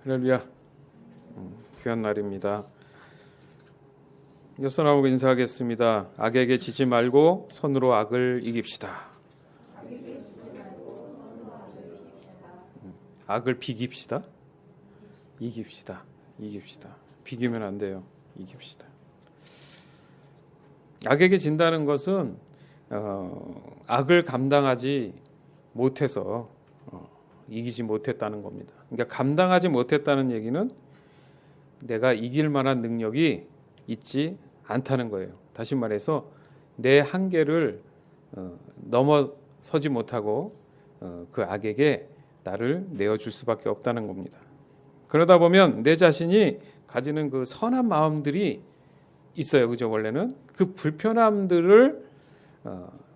할렐루야. 귀한 날입니다. 여선하고 인사하겠습니다. 악에게 지지 말고 선으로 악을 이깁시다. 악을 비깁시다. 이깁시다. 비기면 안 돼요. 이깁시다. 악에게 진다는 것은 악을 감당하지 못해서 이기지 못했다는 겁니다. 그러니까 감당하지 못했다는 얘기는 내가 이길 만한 능력이 있지 않다는 거예요. 다시 말해서 내 한계를 넘어서지 못하고 그 악에게 나를 내어줄 수밖에 없다는 겁니다. 그러다 보면 내 자신이 가지는 그 선한 마음들이 있어요. 그죠? 원래는 그 불편함들을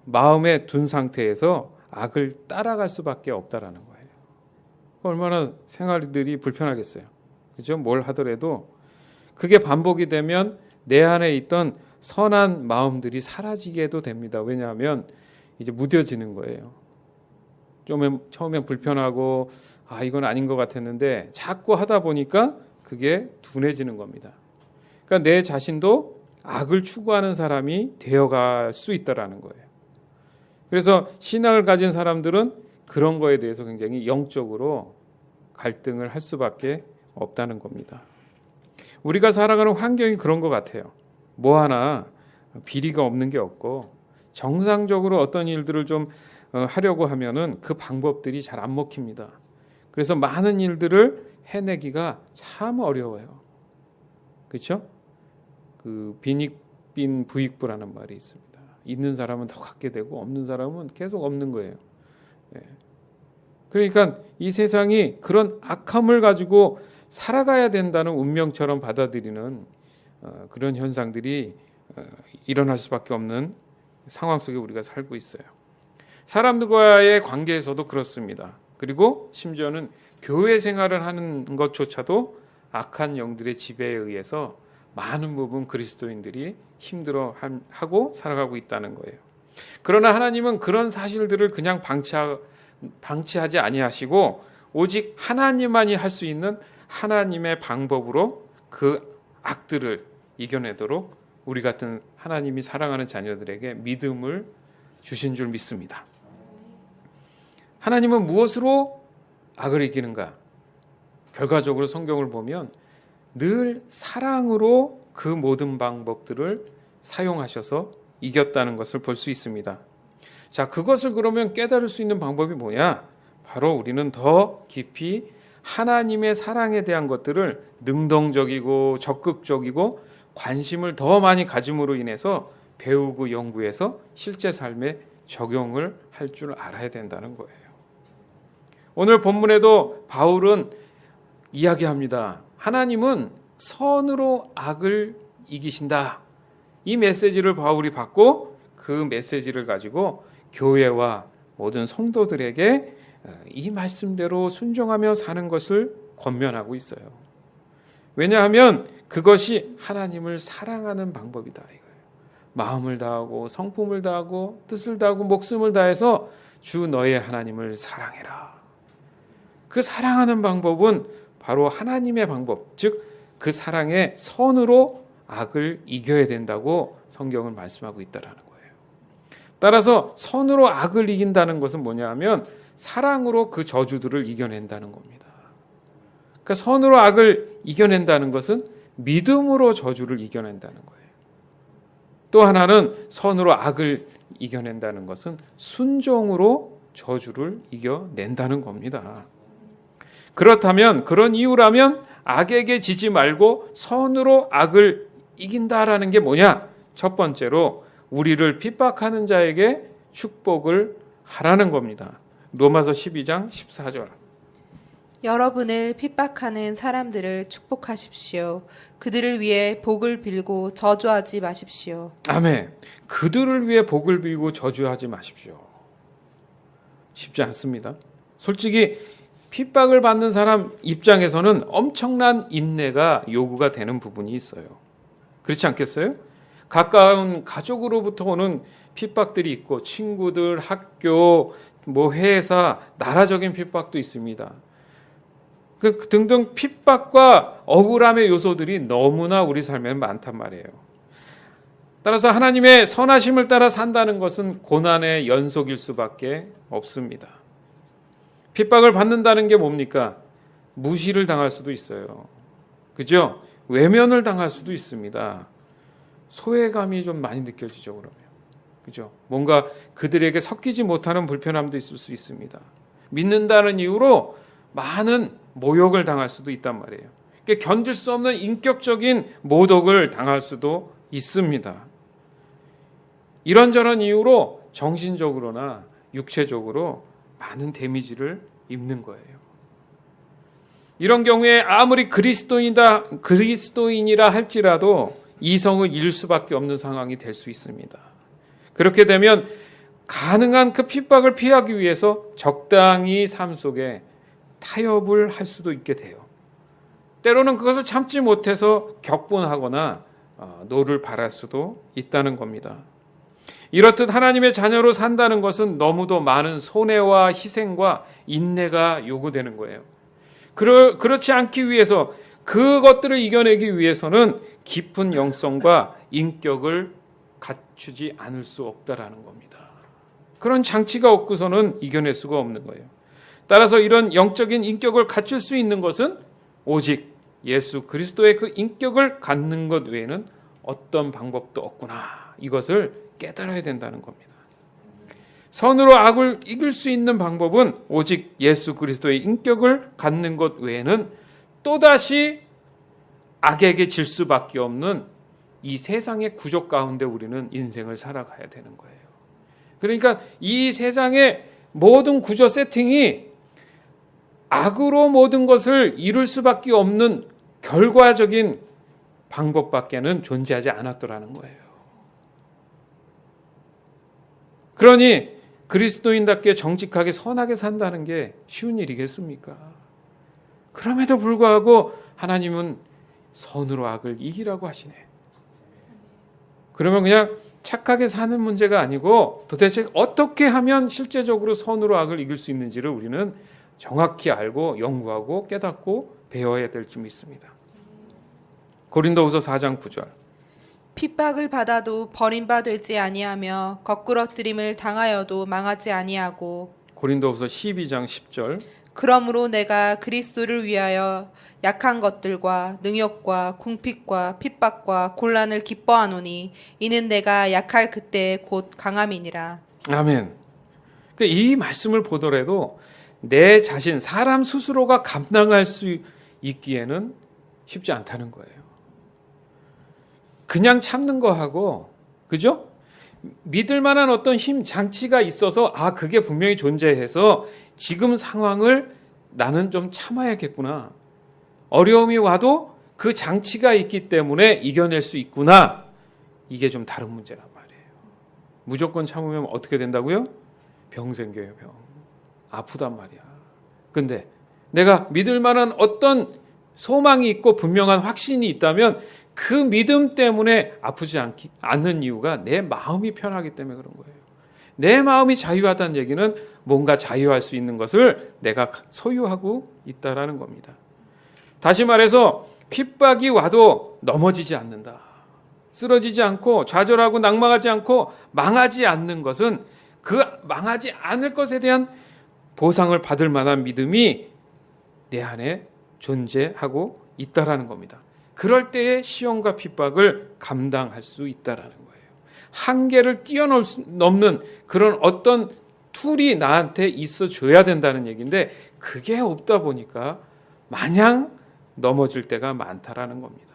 마음에 둔 상태에서 악을 따라갈 수밖에 없다라는 거예요. 얼마나 생활들이 불편하겠어요. 그죠? 뭘 하더라도 그게 반복이 되면 내 안에 있던 선한 마음들이 사라지게도 됩니다. 왜냐하면 이제 무뎌지는 거예요. 처음엔 불편하고 이건 아닌 것 같았는데 자꾸 하다 보니까 그게 둔해지는 겁니다. 그러니까 내 자신도 악을 추구하는 사람이 되어갈 수 있다라는 거예요. 그래서 신앙을 가진 사람들은 그런 거에 대해서 굉장히 영적으로 갈등을 할 수밖에 없다는 겁니다. 우리가 살아가는 환경이 그런 것 같아요. 뭐 하나 비리가 없는 게 없고 정상적으로 어떤 일들을 좀 하려고 하면은 그 방법들이 잘 안 먹힙니다. 그래서 많은 일들을 해내기가 참 어려워요. 그렇죠? 그 빈익빈 부익부라는 말이 있습니다. 있는 사람은 더 갖게 되고 없는 사람은 계속 없는 거예요. 그러니까 이 세상이 그런 악함을 가지고 살아가야 된다는 운명처럼 받아들이는 그런 현상들이 일어날 수밖에 없는 상황 속에 우리가 살고 있어요. 사람들과의 관계에서도 그렇습니다. 그리고 심지어는 교회 생활을 하는 것조차도 악한 영들의 지배에 의해서 많은 부분 그리스도인들이 힘들어하고 살아가고 있다는 거예요. 그러나 하나님은 그런 사실들을 그냥 방치하지 아니하시고 오직 하나님만이 할 수 있는 하나님의 방법으로 그 악들을 이겨내도록 우리 같은 하나님이 사랑하는 자녀들에게 믿음을 주신 줄 믿습니다. 하나님은 무엇으로 악을 이기는가? 결과적으로 성경을 보면 늘 사랑으로 그 모든 방법들을 사용하셔서 이겼다는 것을 볼 수 있습니다. 자, 그것을 그러면 깨달을 수 있는 방법이 뭐냐? 바로 우리는 더 깊이 하나님의 사랑에 대한 것들을 능동적이고 적극적이고 관심을 더 많이 가짐으로 인해서 배우고 연구해서 실제 삶에 적용을 할 줄 알아야 된다는 거예요. 오늘 본문에도 바울은 이야기합니다. 하나님은 선으로 악을 이기신다. 이 메시지를 바울이 받고 그 메시지를 가지고 교회와 모든 성도들에게 이 말씀대로 순종하며 사는 것을 권면하고 있어요. 왜냐하면 그것이 하나님을 사랑하는 방법이다 이거예요. 마음을 다하고 성품을 다하고 뜻을 다하고 목숨을 다해서 주 너의 하나님을 사랑해라. 그 사랑하는 방법은 바로 하나님의 방법, 즉 그 사랑의 선으로 악을 이겨야 된다고 성경은 말씀하고 있다라는 거예요. 따라서 선으로 악을 이긴다는 것은 뭐냐 하면 사랑으로 그 저주들을 이겨낸다는 겁니다. 그러니까 선으로 악을 이겨낸다는 것은 믿음으로 저주를 이겨낸다는 거예요. 또 하나는 선으로 악을 이겨낸다는 것은 순종으로 저주를 이겨낸다는 겁니다. 그렇다면 그런 이유라면 악에게 지지 말고 선으로 악을 이긴다라는 게 뭐냐? 첫 번째로 우리를 핍박하는 자에게 축복을 하라는 겁니다. 로마서 12장 14절. 여러분을 핍박하는 사람들을 축복하십시오. 그들을 위해 복을 빌고 저주하지 마십시오. 아멘. 그들을 위해 복을 빌고 저주하지 마십시오. 쉽지 않습니다. 솔직히 핍박을 받는 사람 입장에서는 엄청난 인내가 요구가 되는 부분이 있어요. 그렇지 않겠어요? 가까운 가족으로부터 오는 핍박들이 있고 친구들, 학교, 회사, 나라적인 핍박도 있습니다. 등등 핍박과 억울함의 요소들이 너무나 우리 삶에 많단 말이에요. 따라서 하나님의 선하심을 따라 산다는 것은 고난의 연속일 수밖에 없습니다. 핍박을 받는다는 게 뭡니까? 무시를 당할 수도 있어요. 그죠? 외면을 당할 수도 있습니다. 소외감이 좀 많이 느껴지죠, 그러면. 그죠? 뭔가 그들에게 섞이지 못하는 불편함도 있을 수 있습니다. 믿는다는 이유로 많은 모욕을 당할 수도 있단 말이에요. 그러니까 견딜 수 없는 인격적인 모독을 당할 수도 있습니다. 이런저런 이유로 정신적으로나 육체적으로 많은 데미지를 입는 거예요. 이런 경우에 아무리 그리스도인이라 할지라도 이성을 잃을 수밖에 없는 상황이 될 수 있습니다. 그렇게 되면 가능한 그 핍박을 피하기 위해서 적당히 삶 속에 타협을 할 수도 있게 돼요. 때로는 그것을 참지 못해서 격분하거나 노를 바랄 수도 있다는 겁니다. 이렇듯 하나님의 자녀로 산다는 것은 너무도 많은 손해와 희생과 인내가 요구되는 거예요. 그렇지 않기 위해서 그것들을 이겨내기 위해서는 깊은 영성과 인격을 갖추지 않을 수 없다라는 겁니다. 그런 장치가 없고서는 이겨낼 수가 없는 거예요. 따라서 이런 영적인 인격을 갖출 수 있는 것은 오직 예수 그리스도의 그 인격을 갖는 것 외에는 어떤 방법도 없구나. 이것을 깨달아야 된다는 겁니다. 선으로 악을 이길 수 있는 방법은 오직 예수 그리스도의 인격을 갖는 것 외에는 또다시 악에게 질 수밖에 없는 이 세상의 구조 가운데 우리는 인생을 살아가야 되는 거예요. 그러니까 이 세상의 모든 구조 세팅이 악으로 모든 것을 이룰 수밖에 없는 결과적인 방법밖에는 존재하지 않았더라는 거예요. 그러니 그리스도인답게 정직하게 선하게 산다는 게 쉬운 일이겠습니까? 그럼에도 불구하고 하나님은 선으로 악을 이기라고 하시네. 그러면 그냥 착하게 사는 문제가 아니고 도대체 어떻게 하면 실제적으로 선으로 악을 이길 수 있는지를 우리는 정확히 알고 연구하고 깨닫고 배워야 될 줄 믿습니다. 고린도후서 4장 9절. 핍박을 받아도 버림받지 아니하며 거꾸러뜨림을 당하여도 망하지 아니하고 고린도후서 12장 10절. 그러므로 내가 그리스도를 위하여 약한 것들과 능욕과 궁핍과 핍박과 곤란을 기뻐하노니 이는 내가 약할 그때에 곧 강함이니라. 아멘. 이 말씀을 보더라도 내 자신, 사람 스스로가 감당할 수 있기에는 쉽지 않다는 거예요. 그냥 참는 거하고, 그죠? 믿을 만한 어떤 힘, 장치가 있어서 그게 분명히 존재해서 지금 상황을 나는 좀 참아야겠구나. 어려움이 와도 그 장치가 있기 때문에 이겨낼 수 있구나. 이게 좀 다른 문제란 말이에요. 무조건 참으면 어떻게 된다고요? 병 생겨요, 병. 아프단 말이야. 근데 내가 믿을 만한 어떤 소망이 있고 분명한 확신이 있다면 그 믿음 때문에 아프지 않는 이유가 내 마음이 편하기 때문에 그런 거예요. 내 마음이 자유하다는 얘기는 뭔가 자유할 수 있는 것을 내가 소유하고 있다라는 겁니다. 다시 말해서 핍박이 와도 넘어지지 않는다. 쓰러지지 않고 좌절하고 낙망하지 않고 망하지 않는 것은 그 망하지 않을 것에 대한 보상을 받을 만한 믿음이 내 안에 존재하고 있다라는 겁니다. 그럴 때의 시험과 핍박을 감당할 수 있다라는 거예요. 한계를 뛰어넘는 그런 어떤 툴이 나한테 있어줘야 된다는 얘기인데 그게 없다 보니까 마냥 넘어질 때가 많다라는 겁니다.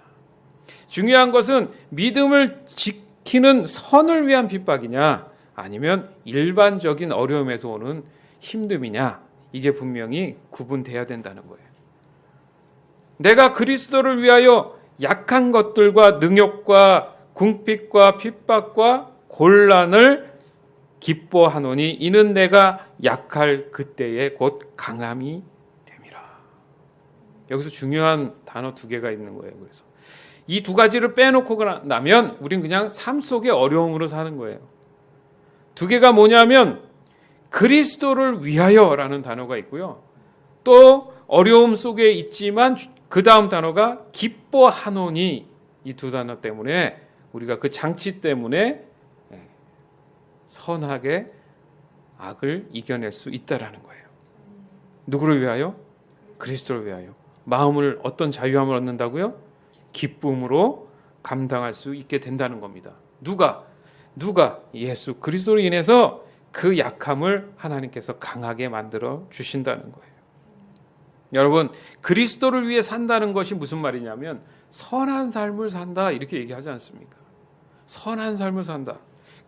중요한 것은 믿음을 지키는 선을 위한 핍박이냐 아니면 일반적인 어려움에서 오는 힘듦이냐 이게 분명히 구분돼야 된다는 거예요. 내가 그리스도를 위하여 약한 것들과 능욕과 궁핍과 핍박과 곤란을 기뻐하노니 이는 내가 약할 그때에 곧 강함이 됨이라. 여기서 중요한 단어 두 개가 있는 거예요. 그래서 이 두 가지를 빼놓고 나면 우린 그냥 삶 속의 어려움으로 사는 거예요. 두 개가 뭐냐면 그리스도를 위하여라는 단어가 있고요. 또 어려움 속에 있지만 그 다음 단어가 기뻐하노니, 이 두 단어 때문에 우리가 그 장치 때문에 선하게 악을 이겨낼 수 있다라는 거예요. 누구를 위하여? 그리스도를 위하여. 마음을 어떤 자유함을 얻는다고요? 기쁨으로 감당할 수 있게 된다는 겁니다. 누가? 예수 그리스도로 인해서 그 약함을 하나님께서 강하게 만들어 주신다는 거예요. 여러분, 그리스도를 위해 산다는 것이 무슨 말이냐면 선한 삶을 산다, 이렇게 얘기하지 않습니까? 선한 삶을 산다.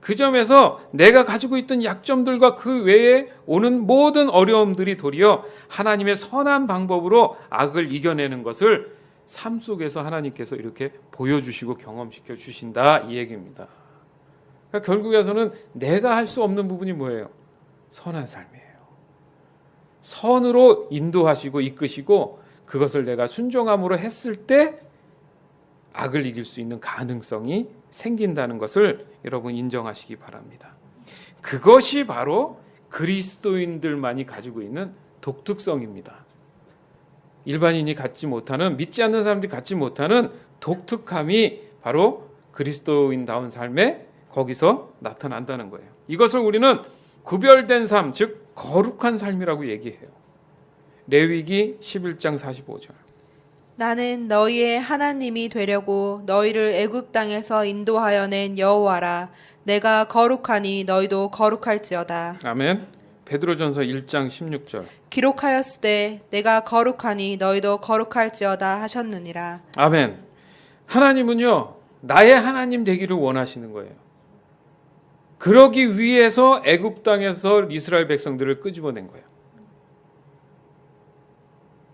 그 점에서 내가 가지고 있던 약점들과 그 외에 오는 모든 어려움들이 도리어 하나님의 선한 방법으로 악을 이겨내는 것을 삶 속에서 하나님께서 이렇게 보여주시고 경험시켜 주신다, 이 얘기입니다. 그러니까 결국에서는 내가 할 수 없는 부분이 뭐예요? 선한 삶이에요. 선으로 인도하시고 이끄시고 그것을 내가 순종함으로 했을 때 악을 이길 수 있는 가능성이 생긴다는 것을 여러분 인정하시기 바랍니다. 그것이 바로 그리스도인들만이 가지고 있는 독특성입니다. 일반인이 갖지 못하는, 믿지 않는 사람들이 갖지 못하는 독특함이 바로 그리스도인다운 삶에 거기서 나타난다는 거예요. 이것을 우리는 구별된 삶, 즉 거룩한 삶이라고 얘기해요. 레위기 11장 45절. 나는 너희의 하나님이 되려고 너희를 애굽 땅에서 인도하여 낸 여호와라. 내가 거룩하니 너희도 거룩할지어다. 아멘. 베드로전서 1장 16절. 기록하였으되 내가 거룩하니 너희도 거룩할지어다 하셨느니라. 아멘. 하나님은요, 나의 하나님 되기를 원하시는 거예요. 그러기 위해서 애굽 땅에서 이스라엘 백성들을 끄집어낸 거예요.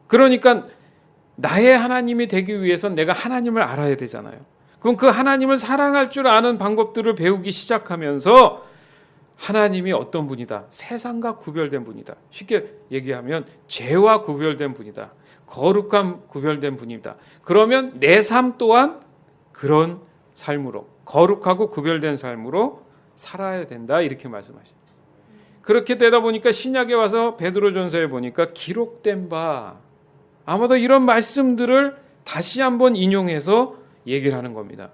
그러니까 나의 하나님이 되기 위해선 내가 하나님을 알아야 되잖아요. 그럼 그 하나님을 사랑할 줄 아는 방법들을 배우기 시작하면서 하나님이 어떤 분이다? 세상과 구별된 분이다. 쉽게 얘기하면 죄와 구별된 분이다. 거룩함 구별된 분이다. 그러면 내 삶 또한 그런 삶으로, 거룩하고 구별된 삶으로 살아야 된다, 이렇게 말씀하십니다. 그렇게 되다 보니까 신약에 와서 베드로전서에 보니까 기록된 바, 아마도 이런 말씀들을 다시 한번 인용해서 얘기를 하는 겁니다.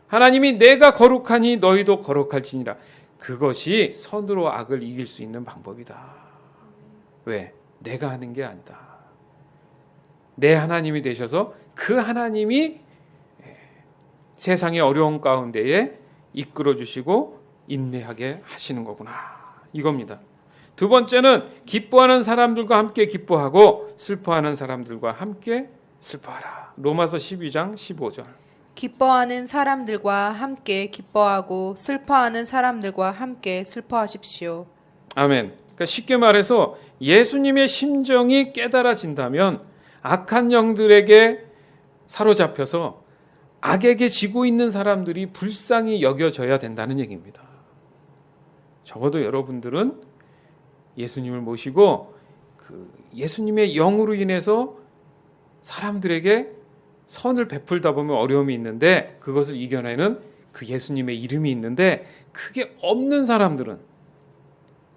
하나님이 내가 거룩하니 너희도 거룩할지니라. 그것이 선으로 악을 이길 수 있는 방법이다. 왜? 내가 하는 게 아니다. 내 하나님이 되셔서 그 하나님이 세상의 어려운 가운데에 이끌어 주시고 인내하게 하시는 거구나, 이겁니다. 두 번째는 기뻐하는 사람들과 함께 기뻐하고 슬퍼하는 사람들과 함께 슬퍼하라. 로마서 12장 15절. 기뻐하는 사람들과 함께 기뻐하고 슬퍼하는 사람들과 함께 슬퍼하십시오. 아멘. 그러니까 쉽게 말해서 예수님의 심정이 깨달아진다면 악한 영들에게 사로잡혀서 악에게 지고 있는 사람들이 불쌍히 여겨져야 된다는 얘기입니다. 적어도 여러분들은 예수님을 모시고 그 예수님의 영으로 인해서 사람들에게 선을 베풀다 보면 어려움이 있는데 그것을 이겨내는 그 예수님의 이름이 있는데 그게 없는 사람들은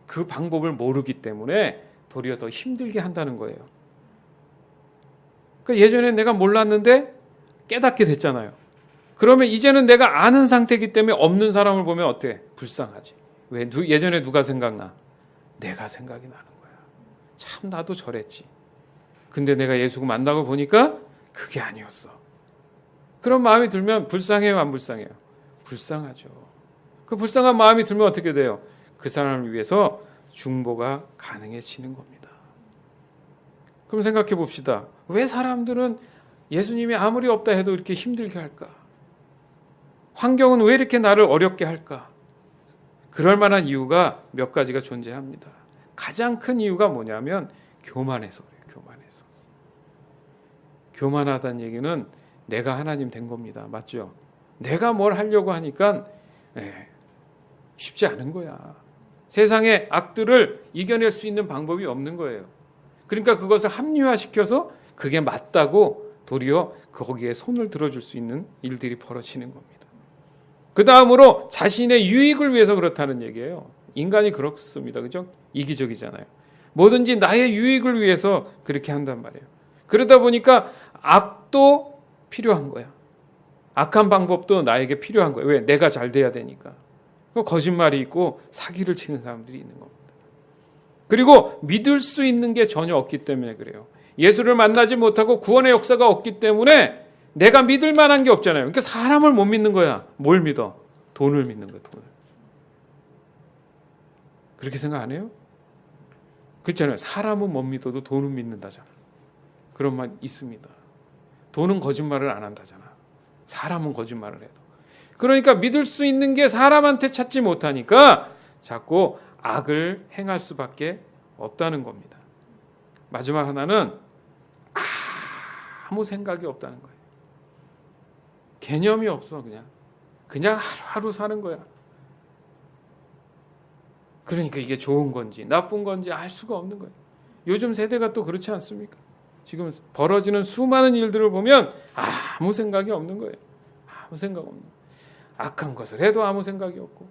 그 방법을 모르기 때문에 도리어 더 힘들게 한다는 거예요. 그러니까 예전에 내가 몰랐는데 깨닫게 됐잖아요. 그러면 이제는 내가 아는 상태이기 때문에 없는 사람을 보면 어때? 불쌍하지. 왜? 예전에 누가 생각나? 내가 생각이 나는 거야. 참 나도 저랬지. 근데 내가 예수 만나고 보니까 그게 아니었어. 그런 마음이 들면 불쌍해요, 안 불쌍해요? 불쌍하죠. 그 불쌍한 마음이 들면 어떻게 돼요? 그 사람을 위해서 중보가 가능해지는 겁니다. 그럼 생각해 봅시다. 왜 사람들은 예수님이 아무리 없다 해도 이렇게 힘들게 할까? 환경은 왜 이렇게 나를 어렵게 할까? 그럴 만한 이유가 몇 가지가 존재합니다. 가장 큰 이유가 뭐냐면 교만해서 그래요. 교만해서. 교만하다는 얘기는 내가 하나님 된 겁니다. 맞죠? 내가 뭘 하려고 하니까 쉽지 않은 거야. 세상의 악들을 이겨낼 수 있는 방법이 없는 거예요. 그러니까 그것을 합리화시켜서 그게 맞다고 도리어 거기에 손을 들어줄 수 있는 일들이 벌어지는 겁니다. 그 다음으로 자신의 유익을 위해서 그렇다는 얘기예요. 인간이 그렇습니다. 그죠? 이기적이잖아요. 뭐든지 나의 유익을 위해서 그렇게 한단 말이에요. 그러다 보니까 악도 필요한 거야. 악한 방법도 나에게 필요한 거예요. 왜? 내가 잘 돼야 되니까. 거짓말이 있고 사기를 치는 사람들이 있는 겁니다. 그리고 믿을 수 있는 게 전혀 없기 때문에 그래요. 예수를 만나지 못하고 구원의 역사가 없기 때문에 내가 믿을 만한 게 없잖아요. 그러니까 사람을 못 믿는 거야. 뭘 믿어? 돈을 믿는 거야. 돈을. 그렇게 생각 안 해요? 그렇잖아요. 사람은 못 믿어도 돈은 믿는다잖아. 그런 말 있습니다. 돈은 거짓말을 안 한다잖아. 사람은 거짓말을 해도. 그러니까 믿을 수 있는 게 사람한테 찾지 못하니까 자꾸 악을 행할 수밖에 없다는 겁니다. 마지막 하나는 아무 생각이 없다는 거예요. 개념이 없어. 그냥 하루하루 사는 거야. 그러니까 이게 좋은 건지 나쁜 건지 알 수가 없는 거예요. 요즘 세대가 또 그렇지 않습니까? 지금 벌어지는 수많은 일들을 보면 아무 생각이 없는 거예요. 아무 생각 없는 거예요. 악한 것을 해도 아무 생각이 없고.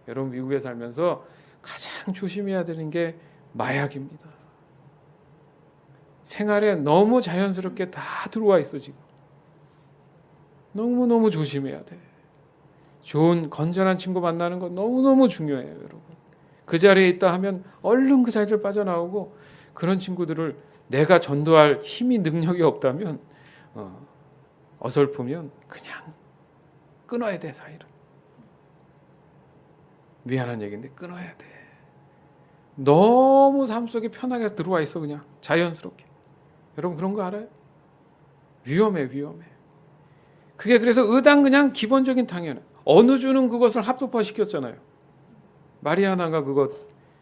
여러분 미국에 살면서 가장 조심해야 되는 게 마약입니다. 생활에 너무 자연스럽게 다 들어와 있어 지금. 너무너무 조심해야 돼. 좋은 건전한 친구 만나는 건 너무너무 중요해요, 여러분. 그 자리에 있다 하면 얼른 그 자리를 빠져나오고 그런 친구들을 내가 전도할 힘이 능력이 없다면 어설프면 그냥 끊어야 돼, 사이를. 미안한 얘기인데 끊어야 돼. 너무 삶 속에 편하게 들어와 있어 그냥 자연스럽게. 여러분 그런 거 알아요? 위험해. 그게 그래서 의당 그냥 기본적인 당연해. 어느 주는 그것을 합법화 시켰잖아요. 마리아나가 그거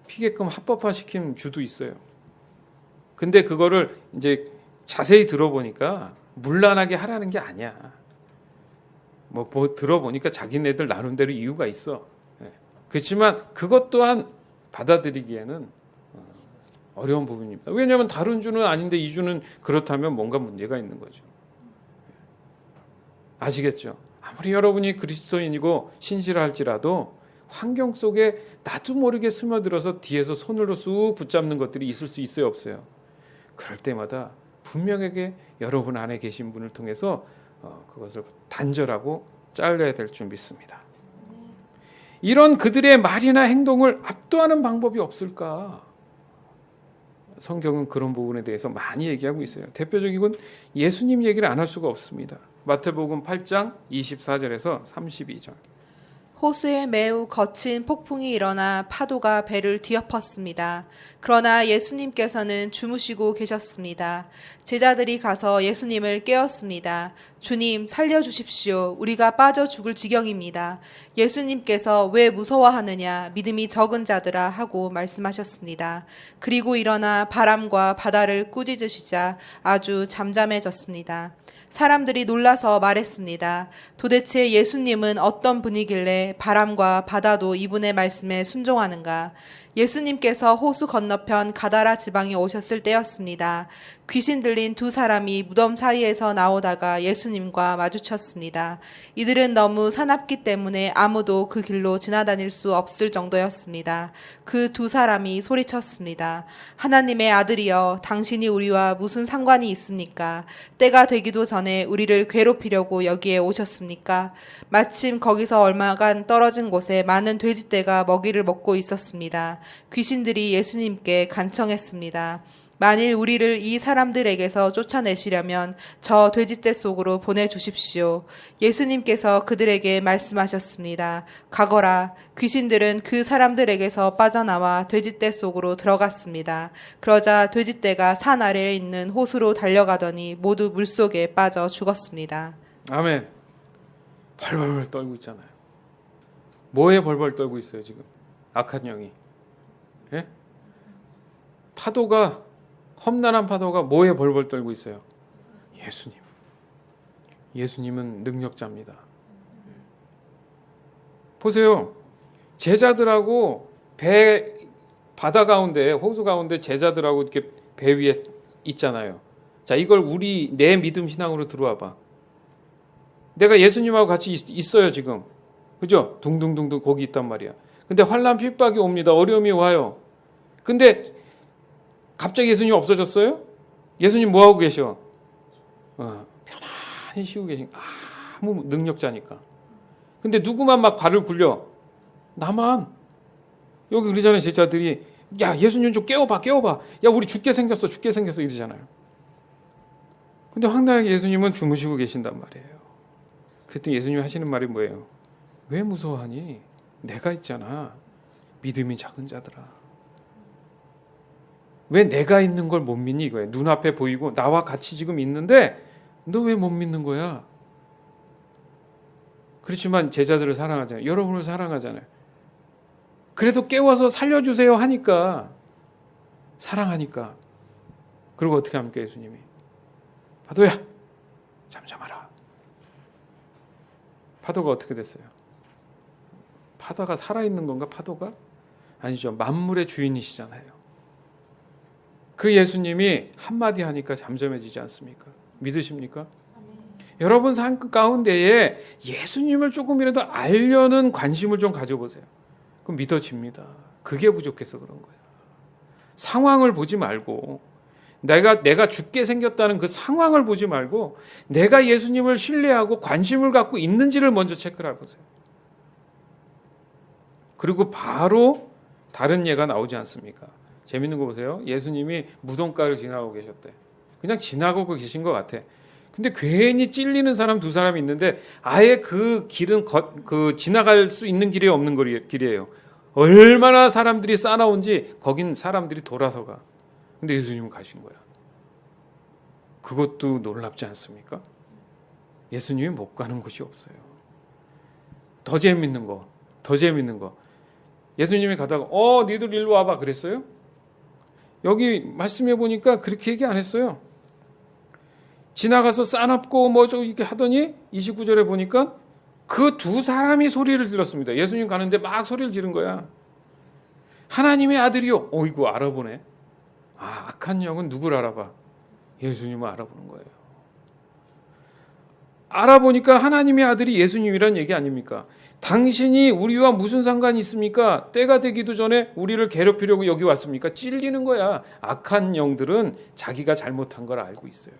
피게끔 합법화 시킨 주도 있어요. 근데 그거를 이제 자세히 들어보니까 물란하게 하라는 게 아니야. 뭐 들어보니까 자기네들 나름대로 이유가 있어. 그렇지만 그것 또한 받아들이기에는 어려운 부분입니다. 왜냐하면 다른 주는 아닌데 이 주는 그렇다면 뭔가 문제가 있는 거죠. 아시겠죠? 아무리 여러분이 그리스도인이고 신실할지라도 환경 속에 나도 모르게 스며들어서 뒤에서 손으로 쑥 붙잡는 것들이 있을 수 있어요, 없어요? 그럴 때마다 분명하게 여러분 안에 계신 분을 통해서 그것을 단절하고 잘라야 될 줄 믿습니다. 이런 그들의 말이나 행동을 압도하는 방법이 없을까? 성경은 그런 부분에 대해서 많이 얘기하고 있어요. 대표적인 건 예수님 얘기를 안 할 수가 없습니다. 마태복음 8장 24절에서 32절. 호수에 매우 거친 폭풍이 일어나 파도가 배를 뒤엎었습니다. 그러나 예수님께서는 주무시고 계셨습니다. 제자들이 가서 예수님을 깨웠습니다. 주님, 살려주십시오. 우리가 빠져 죽을 지경입니다. 예수님께서 왜 무서워하느냐? 믿음이 적은 자들아 하고 말씀하셨습니다. 그리고 일어나 바람과 바다를 꾸짖으시자 아주 잠잠해졌습니다. 사람들이 놀라서 말했습니다. 도대체 예수님은 어떤 분이길래 바람과 바다도 이분의 말씀에 순종하는가? 예수님께서 호수 건너편 가다라 지방에 오셨을 때였습니다. 귀신 들린 두 사람이 무덤 사이에서 나오다가 예수님과 마주쳤습니다. 이들은 너무 사납기 때문에 아무도 그 길로 지나다닐 수 없을 정도였습니다. 그 두 사람이 소리쳤습니다. 하나님의 아들이여, 당신이 우리와 무슨 상관이 있습니까? 때가 되기도 전에 우리를 괴롭히려고 여기에 오셨습니까? 마침 거기서 얼마간 떨어진 곳에 많은 돼지떼가 먹이를 먹고 있었습니다. 귀신들이 예수님께 간청했습니다. 만일 우리를 이 사람들에게서 쫓아내시려면 저 돼지떼 속으로 보내주십시오. 예수님께서 그들에게 말씀하셨습니다. 가거라. 귀신들은 그 사람들에게서 빠져나와 돼지떼 속으로 들어갔습니다. 그러자 돼지떼가 산 아래에 있는 호수로 달려가더니 모두 물속에 빠져 죽었습니다. 아멘. 벌벌 떨고 있잖아요. 뭐에 벌벌 떨고 있어요 지금? 악한 영이. 예? 파도가, 험난한 파도가 뭐에 벌벌 떨고 있어요? 예수님. 예수님은 능력자입니다. 보세요. 제자들하고 바다 가운데, 호수 가운데 제자들하고 이렇게 배 위에 있잖아요. 자, 이걸 내 믿음 신앙으로 들어와 봐. 내가 예수님하고 같이 있어요 지금. 그죠? 둥둥둥둥 거기 있단 말이야. 근데 환난 핍박이 옵니다. 어려움이 와요. 근데 갑자기 예수님 없어졌어요? 예수님 뭐 하고 계셔? 편안히 쉬고 계신, 아무 능력자니까. 근데 누구만 막 발을 굴려? 나만. 여기 그러잖아요, 제자들이. 야, 예수님 좀 깨워봐. 야, 우리 죽게 생겼어 이러잖아요. 근데 황당하게 예수님은 주무시고 계신단 말이에요. 그랬더니 예수님이 하시는 말이 뭐예요? 왜 무서워하니? 내가 있잖아. 믿음이 작은 자들아. 왜 내가 있는 걸 못 믿니 이거예요. 눈앞에 보이고 나와 같이 지금 있는데 너 왜 못 믿는 거야? 그렇지만 제자들을 사랑하잖아요. 여러분을 사랑하잖아요. 그래도 깨워서 살려주세요 하니까, 사랑하니까. 그리고 어떻게 합니까 예수님이? 파도야 잠잠하라. 파도가 어떻게 됐어요? 파도가 살아있는 건가? 파도가? 아니죠. 만물의 주인이시잖아요. 그 예수님이 한마디 하니까 잠잠해지지 않습니까? 믿으십니까? 여러분 삶 가운데에 예수님을 조금이라도 알려는 관심을 좀 가져보세요. 그럼 믿어집니다. 그게 부족해서 그런 거예요. 상황을 보지 말고, 내가 죽게 생겼다는 그 상황을 보지 말고 내가 예수님을 신뢰하고 관심을 갖고 있는지를 먼저 체크를 해보세요. 그리고 바로 다른 예가 나오지 않습니까? 재밌는 거 보세요. 예수님이 무덤가를 지나고 계셨대. 그냥 지나고 계신 것 같아. 근데 괜히 찔리는 사람 두 사람이 있는데 아예 그 길은 지나갈 수 있는 길이 없는 길이에요. 얼마나 사람들이 싸나온지 거긴 사람들이 돌아서 가. 근데 예수님은 가신 거야. 그것도 놀랍지 않습니까? 예수님이 못 가는 곳이 없어요. 더 재밌는 거. 예수님이 가다가 니들 일로 와봐 그랬어요? 여기 말씀해 보니까 그렇게 얘기 안 했어요. 지나가서 싸납고 이렇게 하더니 29절에 보니까 그 두 사람이 소리를 질렀습니다. 예수님 가는데 막 소리를 지른 거야. 하나님의 아들이요. 이거 알아보네. 악한 영은 누굴 알아봐? 예수님을 알아보는 거예요. 알아보니까 하나님의 아들이 예수님이란 얘기 아닙니까? 당신이 우리와 무슨 상관이 있습니까? 때가 되기도 전에 우리를 괴롭히려고 여기 왔습니까? 찔리는 거야. 악한 영들은 자기가 잘못한 걸 알고 있어요.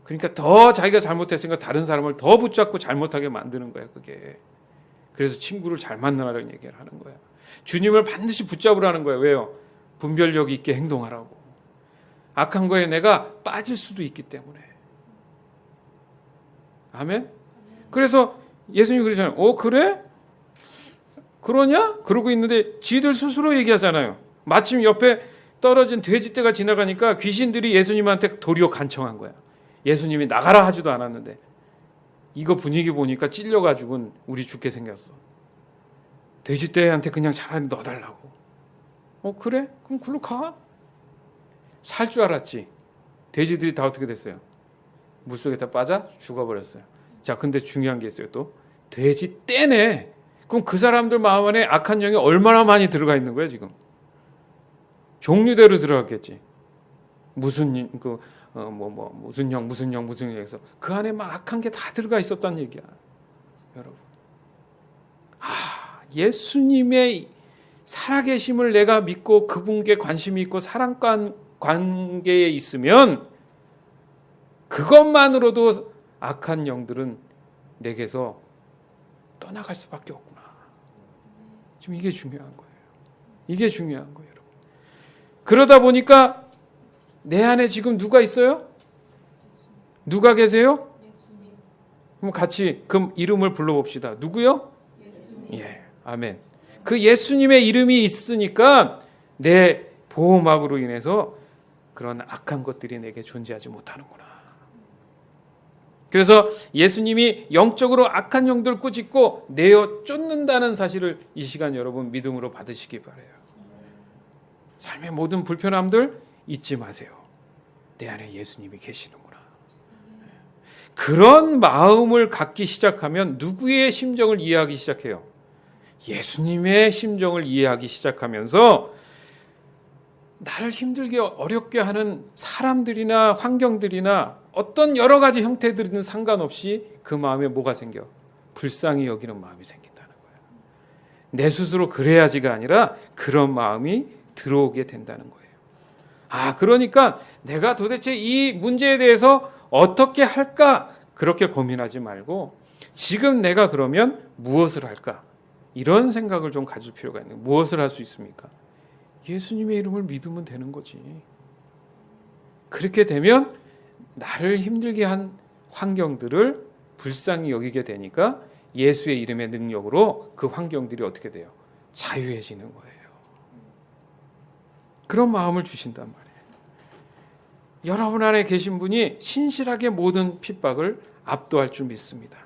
그러니까 더 자기가 잘못했으니까 다른 사람을 더 붙잡고 잘못하게 만드는 거야, 그게. 그래서 친구를 잘 만나라는 얘기를 하는 거야. 주님을 반드시 붙잡으라는 거예요. 왜요? 분별력 있게 행동하라고. 악한 거에 내가 빠질 수도 있기 때문에. 아멘? 그래서 예수님이 그러잖아요. 그래? 그러냐? 그러고 있는데 지들 스스로 얘기하잖아요. 마침 옆에 떨어진 돼지떼가 지나가니까 귀신들이 예수님한테 도리어 간청한 거야. 예수님이 나가라 하지도 않았는데 이거 분위기 보니까 찔려가지고는 우리 죽게 생겼어. 돼지떼한테 그냥 차라리 넣어달라고. 그래? 그럼 글로 가. 살 줄 알았지. 돼지들이 다 어떻게 됐어요? 물속에 다 빠져 죽어버렸어요. 자, 근데 중요한 게 있어요. 또 돼지떼네. 그럼 그 사람들 마음 안에 악한 영이 얼마나 많이 들어가 있는 거야 지금? 종류대로 들어갔겠지. 무슨 영 해서 그 안에 막 악한 게 다 들어가 있었단 얘기야, 여러분. 예수님의 살아계심을 내가 믿고 그분께 관심이 있고 사랑 관계에 있으면 그것만으로도 악한 영들은 내게서 떠나갈 수밖에 없구나. 지금 이게 중요한 거예요. 여러분. 그러다 보니까 내 안에 지금 누가 있어요? 누가 계세요? 그럼 같이 그 이름을 불러봅시다. 누구요? 예, 아멘. 그 예수님의 이름이 있으니까 내 보호막으로 인해서 그런 악한 것들이 내게 존재하지 못하는구나. 그래서 예수님이 영적으로 악한 영들 꾸짖고 내어 쫓는다는 사실을 이 시간 여러분 믿음으로 받으시기 바라요. 삶의 모든 불편함들 잊지 마세요. 내 안에 예수님이 계시는구나. 그런 마음을 갖기 시작하면 누구의 심정을 이해하기 시작해요? 예수님의 심정을 이해하기 시작하면서 나를 힘들게 어렵게 하는 사람들이나 환경들이나 어떤 여러 가지 형태들은 상관없이 그 마음에 뭐가 생겨? 불쌍히 여기는 마음이 생긴다는 거예요. 내 스스로 그래야지가 아니라 그런 마음이 들어오게 된다는 거예요. 그러니까 내가 도대체 이 문제에 대해서 어떻게 할까? 그렇게 고민하지 말고 지금 내가 그러면 무엇을 할까? 이런 생각을 좀 가질 필요가 있는 거예요. 무엇을 할 수 있습니까? 예수님의 이름을 믿으면 되는 거지. 그렇게 되면 나를 힘들게 한 환경들을 불쌍히 여기게 되니까 예수의 이름의 능력으로 그 환경들이 어떻게 돼요? 자유해지는 거예요. 그런 마음을 주신단 말이에요. 여러분 안에 계신 분이 신실하게 모든 핍박을 압도할 줄 믿습니다.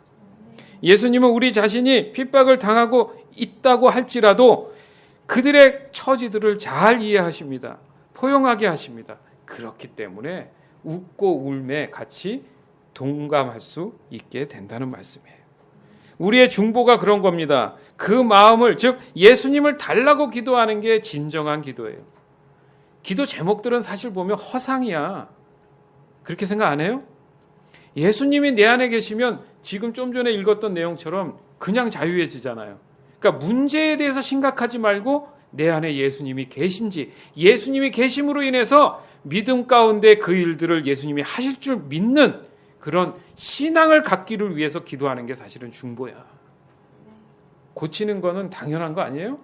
예수님은 우리 자신이 핍박을 당하고 있다고 할지라도 그들의 처지들을 잘 이해하십니다. 포용하게 하십니다. 그렇기 때문에 웃고 울매 같이 동감할 수 있게 된다는 말씀이에요. 우리의 중보가 그런 겁니다. 그 마음을, 즉 예수님을 달라고 기도하는 게 진정한 기도예요. 기도 제목들은 사실 보면 허상이야. 그렇게 생각 안 해요? 예수님이 내 안에 계시면 지금 좀 전에 읽었던 내용처럼 그냥 자유해지잖아요. 그러니까 문제에 대해서 심각하지 말고 내 안에 예수님이 계신지, 예수님이 계심으로 인해서 믿음 가운데 그 일들을 예수님이 하실 줄 믿는 그런 신앙을 갖기를 위해서 기도하는 게 사실은 중보야. 고치는 거는 당연한 거 아니에요?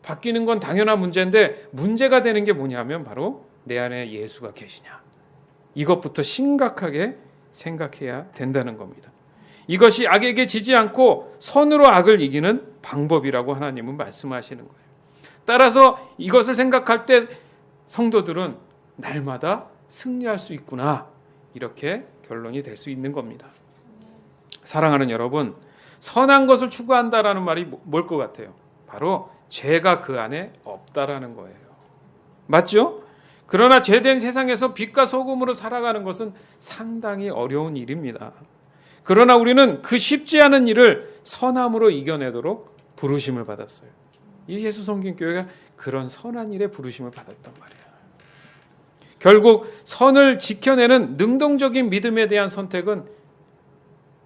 바뀌는 건 당연한 문제인데 문제가 되는 게 뭐냐면 바로 내 안에 예수가 계시냐. 이것부터 심각하게 생각해야 된다는 겁니다. 이것이 악에게 지지 않고 선으로 악을 이기는 방법이라고 하나님은 말씀하시는 거예요. 따라서 이것을 생각할 때 성도들은 날마다 승리할 수 있구나. 이렇게 결론이 될 수 있는 겁니다. 사랑하는 여러분, 선한 것을 추구한다라는 말이 뭘 것 같아요? 바로 죄가 그 안에 없다라는 거예요. 맞죠? 그러나 죄된 세상에서 빛과 소금으로 살아가는 것은 상당히 어려운 일입니다. 그러나 우리는 그 쉽지 않은 일을 선함으로 이겨내도록 부르심을 받았어요. 이 예수성경교회가 그런 선한 일에 부르심을 받았단 말이에요. 결국 선을 지켜내는 능동적인 믿음에 대한 선택은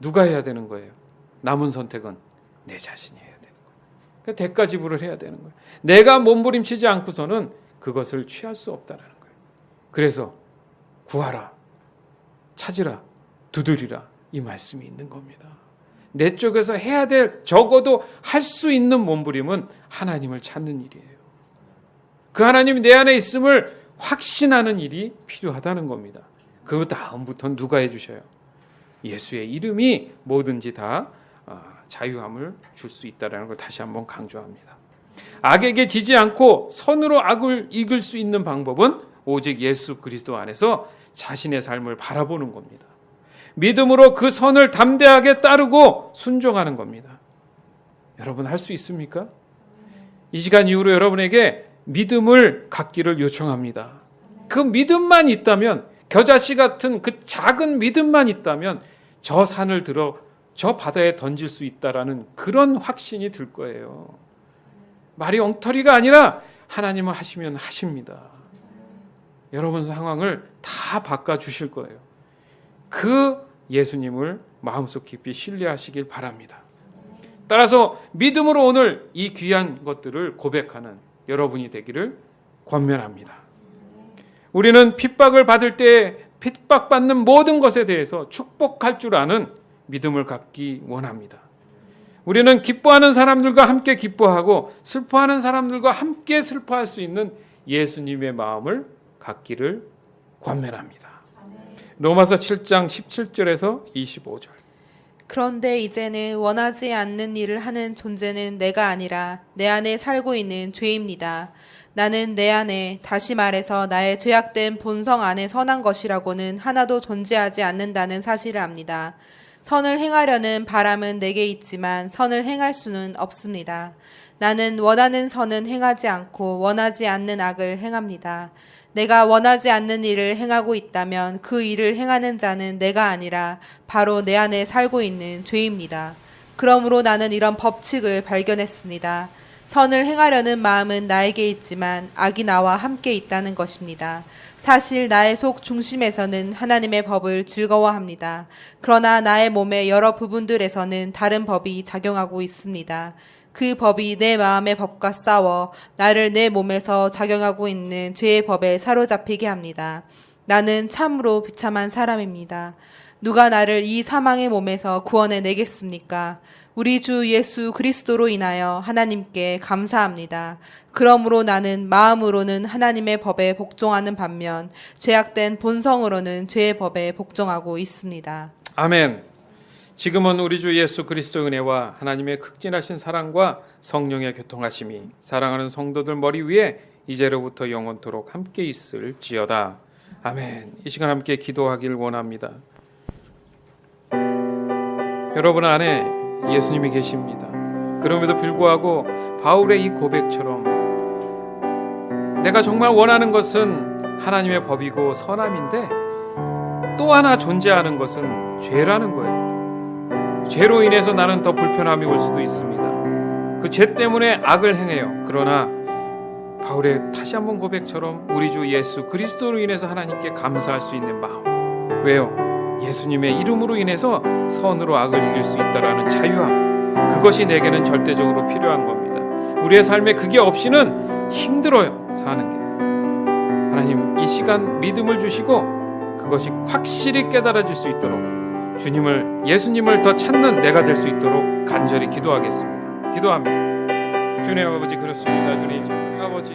누가 해야 되는 거예요? 남은 선택은 내 자신이 해야 되는 거예요. 그러니까 대가 지불을 해야 되는 거예요. 내가 몸부림치지 않고서는 그것을 취할 수 없다는 거예요. 그래서 구하라, 찾으라, 두드리라 이 말씀이 있는 겁니다. 내 쪽에서 해야 될, 적어도 할 수 있는 몸부림은 하나님을 찾는 일이에요. 그 하나님이 내 안에 있음을 확신하는 일이 필요하다는 겁니다. 그 다음부터는 누가 해주셔요? 예수의 이름이 뭐든지 다 자유함을 줄 수 있다는 걸 다시 한번 강조합니다. 악에게 지지 않고 선으로 악을 이길 수 있는 방법은 오직 예수 그리스도 안에서 자신의 삶을 바라보는 겁니다. 믿음으로 그 선을 담대하게 따르고 순종하는 겁니다. 여러분 할 수 있습니까? 이 시간 이후로 여러분에게 믿음을 갖기를 요청합니다. 그 믿음만 있다면, 겨자씨 같은 그 작은 믿음만 있다면 저 산을 들어 저 바다에 던질 수 있다라는 그런 확신이 들 거예요. 말이 엉터리가 아니라 하나님은 하시면 하십니다. 여러분 상황을 다 바꿔주실 거예요. 그 예수님을 마음속 깊이 신뢰하시길 바랍니다. 따라서 믿음으로 오늘 이 귀한 것들을 고백하는 여러분이 되기를 권면합니다. 우리는 핍박을 받을 때 핍박받는 모든 것에 대해서 축복할 줄 아는 믿음을 갖기 원합니다. 우리는 기뻐하는 사람들과 함께 기뻐하고 슬퍼하는 사람들과 함께 슬퍼할 수 있는 예수님의 마음을 갖기를 권면합니다. 로마서 7장 17절에서 25절. 그런데 이제는 원하지 않는 일을 하는 존재는 내가 아니라 내 안에 살고 있는 죄입니다. 나는 내 안에, 다시 말해서 나의 죄악된 본성 안에 선한 것이라고는 하나도 존재하지 않는다는 사실을 압니다. 선을 행하려는 바람은 내게 있지만 선을 행할 수는 없습니다. 나는 원하는 선은 행하지 않고 원하지 않는 악을 행합니다. 내가 원하지 않는 일을 행하고 있다면 그 일을 행하는 자는 내가 아니라 바로 내 안에 살고 있는 죄입니다. 그러므로 나는 이런 법칙을 발견했습니다. 선을 행하려는 마음은 나에게 있지만 악이 나와 함께 있다는 것입니다. 사실 나의 속 중심에서는 하나님의 법을 즐거워합니다. 그러나 나의 몸의 여러 부분들에서는 다른 법이 작용하고 있습니다. 그 법이 내 마음의 법과 싸워 나를 내 몸에서 작용하고 있는 죄의 법에 사로잡히게 합니다. 나는 참으로 비참한 사람입니다. 누가 나를 이 사망의 몸에서 구원해 내겠습니까? 우리 주 예수 그리스도로 인하여 하나님께 감사합니다. 그러므로 나는 마음으로는 하나님의 법에 복종하는 반면 죄악된 본성으로는 죄의 법에 복종하고 있습니다. 아멘. 지금은 우리 주 예수 그리스도 은혜와 하나님의 극진하신 사랑과 성령의 교통하심이 사랑하는 성도들 머리 위에 이제로부터 영원토록 함께 있을지어다. 아멘. 이 시간 함께 기도하길 원합니다. 여러분 안에 예수님이 계십니다. 그럼에도 불구하고 바울의 이 고백처럼 내가 정말 원하는 것은 하나님의 법이고 선함인데 또 하나 존재하는 것은 죄라는 거예요. 죄로 인해서 나는 더 불편함이 올 수도 있습니다. 그 죄 때문에 악을 행해요. 그러나 바울의 다시 한번 고백처럼 우리 주 예수 그리스도로 인해서 하나님께 감사할 수 있는 마음. 왜요? 예수님의 이름으로 인해서 선으로 악을 이길 수 있다라는 자유함. 그것이 내게는 절대적으로 필요한 겁니다. 우리의 삶에 그게 없이는 힘들어요. 사는 게. 하나님 이 시간 믿음을 주시고 그것이 확실히 깨달아질 수 있도록 주님을 예수님을 더 찾는 내가 될 수 있도록 간절히 기도하겠습니다. 기도합니다. 주님 아버지 그렇습니다. 주님 아버지